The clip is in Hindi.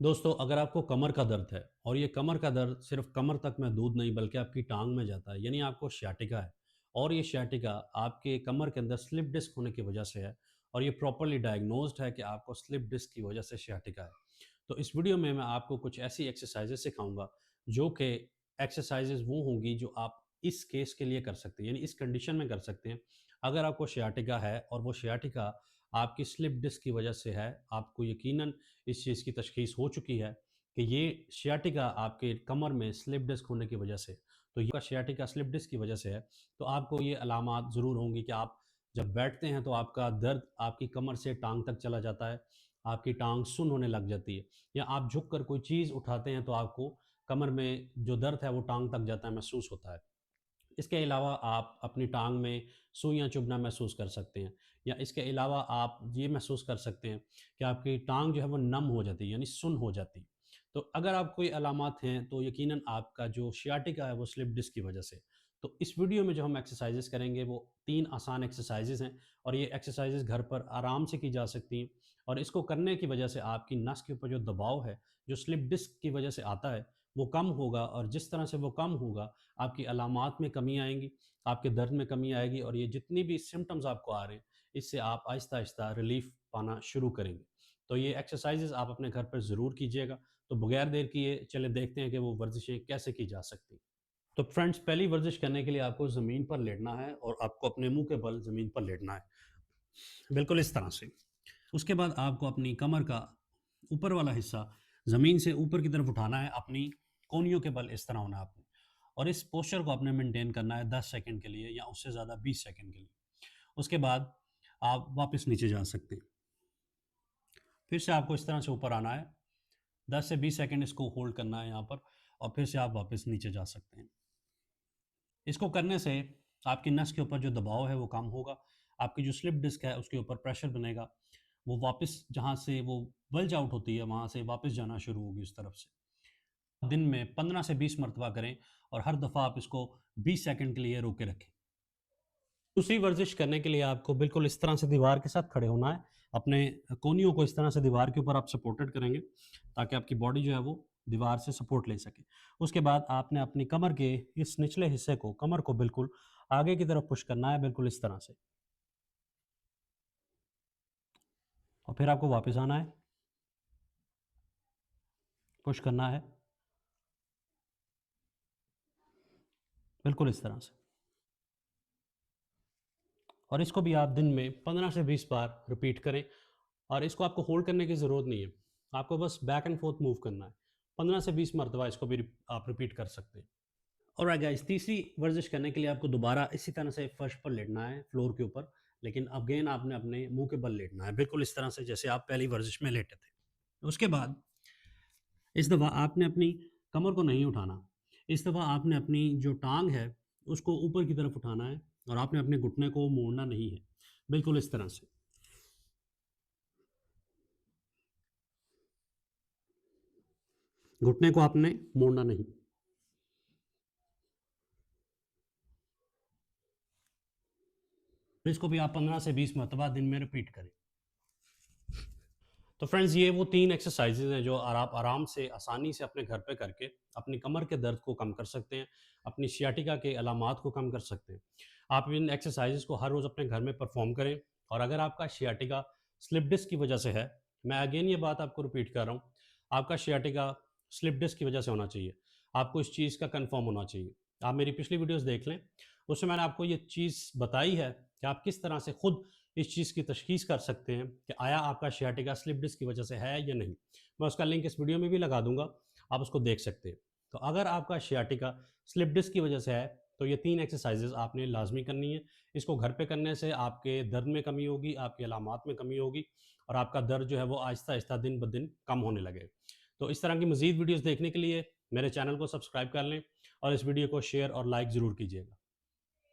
दोस्तों, अगर आपको कमर का दर्द है और ये कमर का दर्द सिर्फ कमर तक महदूद नहीं बल्कि आपकी टांग में जाता है, यानी आपको सियाटिका है और ये सियाटिका आपके कमर के अंदर स्लिप डिस्क होने की वजह से है और ये प्रॉपर्ली डायग्नोज्ड है कि आपको स्लिप डिस्क की वजह से सियाटिका है। तो इस वीडियो में मैं आपको कुछ ऐसी एक्सरसाइजेस सिखाऊंगा जो कि एक्सरसाइजेस वो होंगी जो आप इस केस के लिए कर सकते हैं, यानी इस कंडीशन में कर सकते हैं। अगर आपको सियाटिका है और वो सियाटिका आपकी स्लिप डिस्क की वजह से है, आपको यकीनन इस चीज़ की तशख़ीस हो चुकी है कि ये सियाटिका आपके कमर में स्लिप डिस्क होने की वजह से, तो ये सियाटिका स्लिप डिस्क की वजह से है, तो आपको ये अलामात ज़रूर होंगी कि आप जब बैठते हैं तो आपका दर्द आपकी कमर से टाँग तक चला जाता है, आपकी टाँग सुन्न होने लग जाती है या आप झुक कर कोई चीज़ उठाते हैं तो आपको कमर में जो दर्द है वो टाँग तक जाता है, महसूस होता है। इसके अलावा आप अपनी टाँग में सुइयाँ चुभना महसूस कर सकते हैं या इसके अलावा आप ये महसूस कर सकते हैं कि आपकी टाँग जो है वो नम हो जाती है, यानी सुन्न हो जाती है। तो अगर आप कोई अलामात हैं तो यकीनन आपका जो सियाटिका है वो स्लिप डिस्क की वजह से। तो इस वीडियो में जो हम एक्सरसाइज़ेज़ करेंगे वो 3 आसान एक्सरसाइज़ेज़ हैं और ये एक्सरसाइज़ेज़ घर पर आराम से की जा सकती हैं और इसको करने की वजह से आपकी नस के ऊपर जो दबाव है, जो स्लिप डिस्क की वजह से आता है, वो कम होगा और जिस तरह से वो कम होगा आपकी अलामात में कमी आएँगी, आपके दर्द में कमी आएगी और ये जितनी भी सिम्पटम्स आपको आ रहे हैं, इससे आप आहिस्ता-आहिस्ता रिलीफ़ पाना शुरू करेंगे। तो ये एक्सरसाइज़ेज़ आप अपने घर पर ज़रूर कीजिएगा। तो बगैर देर किए चलिए देखते हैं कि वो वर्जिशें कैसे की जा सकती हैं। तो फ्रेंड्स, पहली वर्जिश करने के लिए आपको ज़मीन पर लेटना है और आपको अपने मुँह के बल ज़मीन पर लेटना है, बिल्कुल इस तरह से। उसके बाद आपको अपनी कमर का ऊपर वाला हिस्सा ज़मीन से ऊपर की तरफ उठाना है, अपनी कोहनियों के बल इस तरह होना है आपने और इस पोस्चर को आपने मेंटेन करना है 10 सेकंड के लिए या उससे ज़्यादा 20 सेकंड के लिए। उसके बाद आप वापस नीचे जा सकते हैं। फिर से आपको इस तरह से ऊपर आना है, 10 से 20 सेकंड इसको होल्ड करना है यहाँ पर और फिर से आप वापस नीचे जा सकते हैं। इसको करने से आपकी नस के ऊपर जो दबाव है वो कम होगा, आपकी जो स्लिप डिस्क है उसके ऊपर प्रेशर बनेगा, वो वापस जहाँ से वो बल्ज आउट होती है वहाँ से वापस जाना शुरू होगी उस तरफ से। दिन में 15 से 20 मर्तबा करें और हर दफ़ा आप इसको 20 सेकंड के लिए रोके रखें। दूसरी वर्जिश करने के लिए आपको बिल्कुल इस तरह से दीवार के साथ खड़े होना है। अपने कोहनियों को इस तरह से दीवार के ऊपर आप सपोर्टेड करेंगे ताकि आपकी बॉडी जो है वो दीवार से सपोर्ट ले सके। उसके बाद आपने अपनी कमर के इस निचले हिस्से को, कमर को बिल्कुल आगे की तरफ पुश करना है, बिल्कुल इस तरह से और फिर आपको वापस आना है, पुश करना है, बिल्कुल इस तरह से और इसको भी आप दिन में 15 से 20 बार रिपीट करें और इसको आपको होल्ड करने की ज़रूरत नहीं है। आपको बस बैक एंड फोर्थ मूव करना है। 15 से 20 मर्तबा इसको भी आप रिपीट कर सकते हैं। ऑलराइट गाइस, तीसरी वर्जिश करने के लिए आपको दोबारा इसी तरह से फर्श पर लेटना है, फ्लोर के ऊपर, लेकिन अगेन आपने अपने मुँह के बल लेटना है, बिल्कुल इस तरह से जैसे आप पहली वर्जिश में लेटे थे। उसके बाद इस दफ़ा आपने अपनी कमर को नहीं उठाना। इस दफ़ा आपने अपनी जो टाँग है, उसको ऊपर की तरफ उठाना है और आपने अपने घुटने को मोड़ना नहीं है, बिल्कुल इस तरह से। घुटने को आपने मोड़ना नहीं। इसको भी आप 15 से 20 मरतबा दिन में रिपीट करें। तो फ्रेंड्स, ये वो 3 एक्सरसाइज़ेज़ हैं जो आप आराम से, आसानी से अपने घर पे करके अपनी कमर के दर्द को कम कर सकते हैं, अपनी सियाटिका के अलामात को कम कर सकते हैं। आप इन एक्सरसाइज़ेज़ को हर रोज़ अपने घर में परफ़ॉर्म करें और अगर आपका सियाटिका स्लिप डिस्क की वजह से है, मैं अगेन ये बात आपको रिपीट कर रहा हूँ, आपका सियाटिका स्लिप डिस्क की वजह से होना चाहिए। आपको इस चीज़ का कन्फर्म होना चाहिए। आप मेरी पिछली वीडियोज़ देख लें, उसमें मैंने आपको ये चीज़ बताई है कि आप किस तरह से खुद इस चीज़ की तशख़ीस कर सकते हैं कि आया आपका सियाटिका स्लिप डिस्क की वजह से है या नहीं। मैं उसका लिंक इस वीडियो में भी लगा दूँगा, आप उसको देख सकते हैं। तो अगर आपका सियाटिका स्लिप डिस्क की वजह से है, तो ये 3 एक्सरसाइज़ेज़ आपने लाज़मी करनी है। इसको घर पे करने से आपके दर्द में कमी होगी, आपकी अलामात में कमी होगी और आपका दर्द जो है वो आहिस्ता-आहिस्ता दिन-ब-दिन कम होने लगेगा। तो इस तरह की मज़ीद वीडियोज़ देखने के लिए मेरे चैनल को सब्सक्राइब कर लें और इस वीडियो को शेयर और लाइक ज़रूर कीजिएगा।